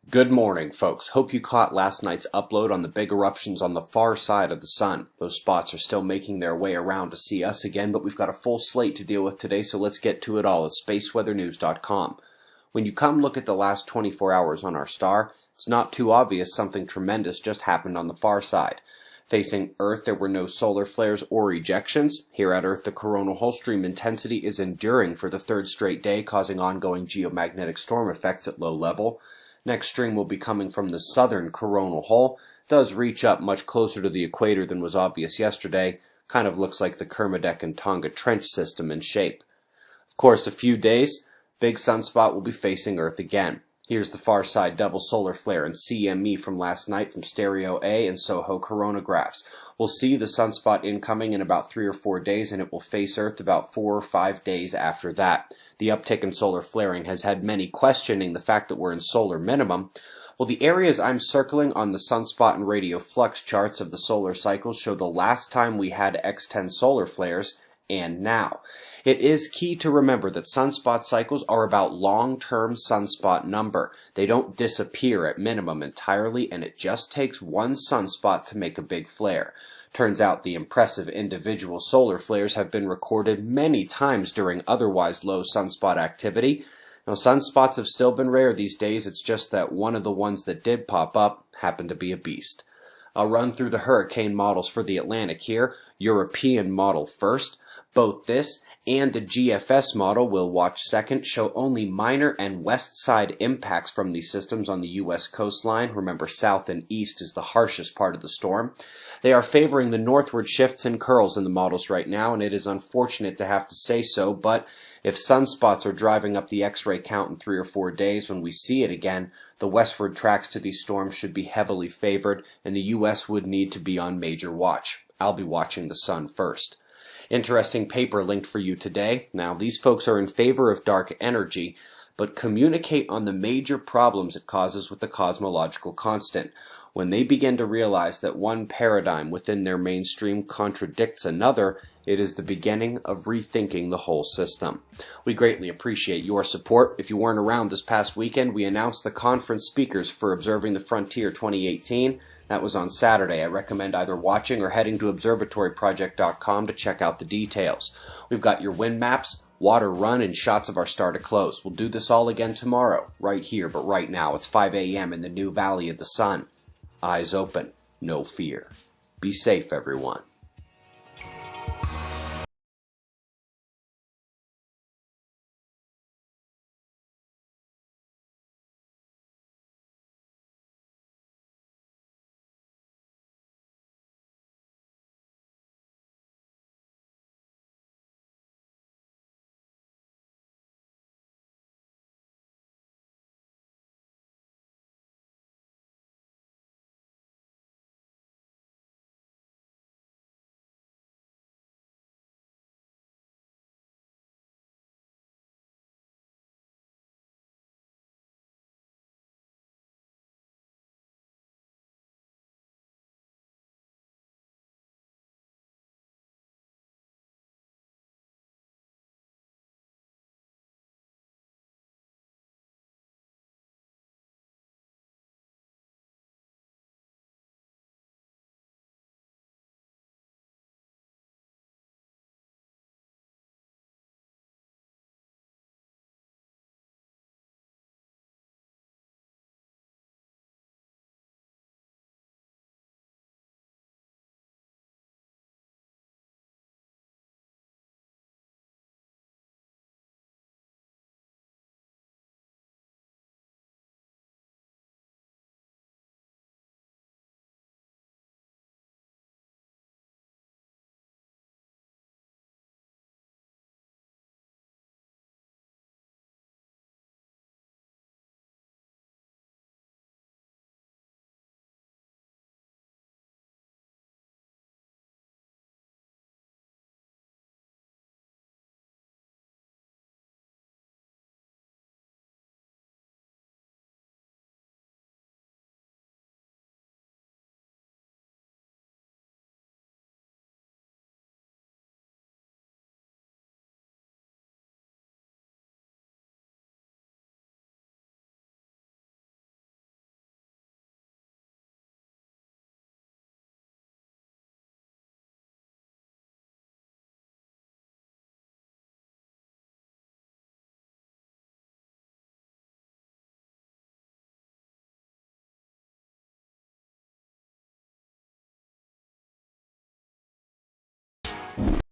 Good morning, folks. Hope you caught last night's upload on the big eruptions on the far side of the sun. Those spots are still making their way around to see us again, but we've got a full slate to deal with today, so let's get to it all at spaceweathernews.com. When you come look at the last 24 hours on our star, it's not too obvious something tremendous just happened on the far side. Facing Earth, there were no solar flares or ejections. Here at Earth, the coronal hole stream intensity is enduring for the third straight day, causing ongoing geomagnetic storm effects at low level. Next stream will be coming from the southern coronal hole. It does reach up much closer to the equator than was obvious yesterday. Kind of looks like the Kermadec and Tonga trench system in shape. Of course, a few days, big sunspot will be facing Earth again. Here's the far side double solar flare and CME from last night from Stereo A and SOHO coronagraphs. We'll see the sunspot incoming in about 3 or 4 days, and it will face Earth about 4 or 5 days after that. The uptick in solar flaring has had many questioning the fact that we're in solar minimum. Well, the areas I'm circling on the sunspot and radio flux charts of the solar cycle show the last time we had X10 solar flares and now. It is key to remember that sunspot cycles are about long-term sunspot number. They don't disappear at minimum entirely, and it just takes one sunspot to make a big flare. Turns out the impressive individual solar flares have been recorded many times during otherwise low sunspot activity. Now, sunspots have still been rare these days. It's just that one of the ones that did pop up happened to be a beast. I'll run through the hurricane models for the Atlantic here. European model first. Both this and the GFS model we'll watch second show only minor and west side impacts from these systems on the U.S. coastline. Remember, south and east is the harshest part of the storm. They are favoring the northward shifts and curls in the models right now, and it is unfortunate to have to say so, but if sunspots are driving up the X-ray count in 3 or 4 days when we see it again, the westward tracks to these storms should be heavily favored, and the U.S. would need to be on major watch. I'll be watching the sun first. Interesting paper linked for you today. Now, these folks are in favor of dark energy, but communicate on the major problems it causes with the cosmological constant. When they begin to realize that one paradigm within their mainstream contradicts another, it is the beginning of rethinking the whole system. We greatly appreciate your support. If you weren't around this past weekend, we announced the conference speakers for Observing the Frontier 2018. That was on Saturday. I recommend either watching or heading to observatoryproject.com to check out the details. We've got your wind maps, water run, and shots of our star to close. We'll do this all again tomorrow, right here, but right now it's 5 a.m. in the new Valley of the Sun. Eyes open, no fear. Be safe, everyone.